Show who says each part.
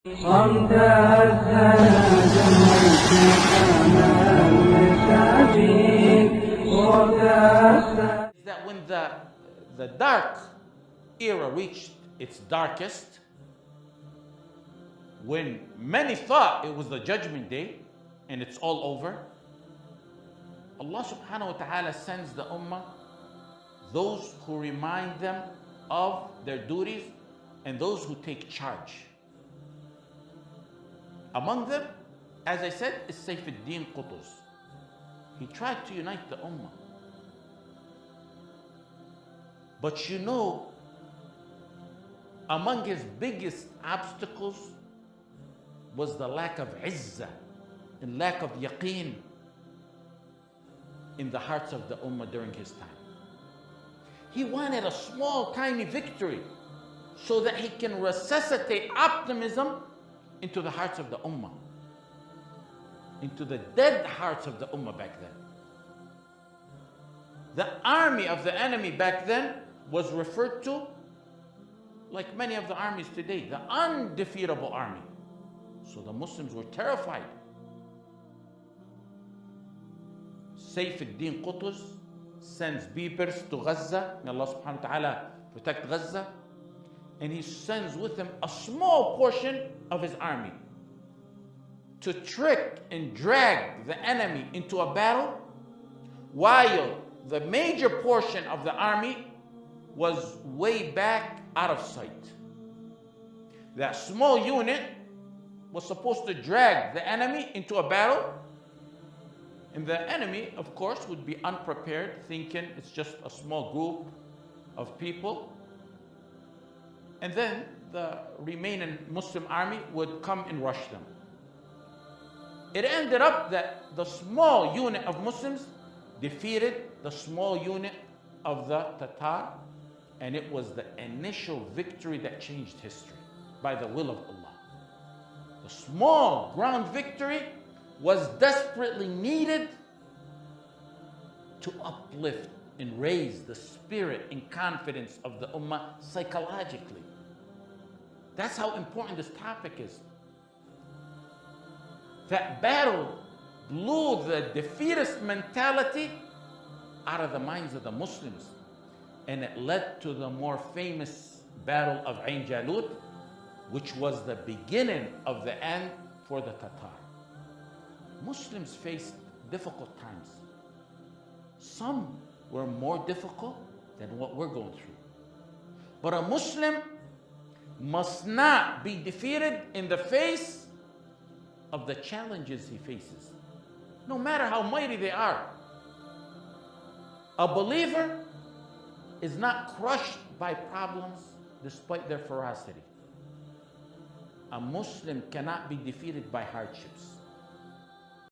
Speaker 1: Is that when the dark era reached its darkest, when many thought it was the judgment day and it's all over, Allah subhanahu wa ta'ala sends the ummah those who remind them of their duties and those who take charge. Among them, as I said, is Sayfuddin Qutuz. He tried to unite the ummah. But you know, among his biggest obstacles was the lack of izzah and lack of yaqeen in the hearts of the ummah during his time. He wanted a small, tiny victory so that he can resuscitate optimism into the hearts of the ummah, into the dead hearts of the ummah back then. The army of the enemy back then was referred to, like many of the armies today, the undefeatable army. So the Muslims were terrified. Sayfuddin Qutuz sends beepers to Gaza. May Allah subhanahu wa ta'ala protect Gaza. And he sends with him a small portion of his army to trick and drag the enemy into a battle, while the major portion of the army was way back out of sight. That small unit was supposed to drag the enemy into a battle, and the enemy, of course, would be unprepared, thinking it's just a small group of people. And then the remaining Muslim army would come and rush them. It ended up that the small unit of Muslims defeated the small unit of the Tatar, and it was the initial victory that changed history by the will of Allah. The small ground victory was desperately needed to uplift and raise the spirit and confidence of the ummah psychologically. That's how important this topic is. That battle blew the defeatist mentality out of the minds of the Muslims, and it led to the more famous battle of Ain Jalut, which was the beginning of the end for the Tatar. Muslims faced difficult times. Some were more difficult than what we're going through. But a Muslim must not be defeated in the face of the challenges he faces, no matter how mighty they are. A believer is not crushed by problems despite their ferocity. A Muslim cannot be defeated by hardships.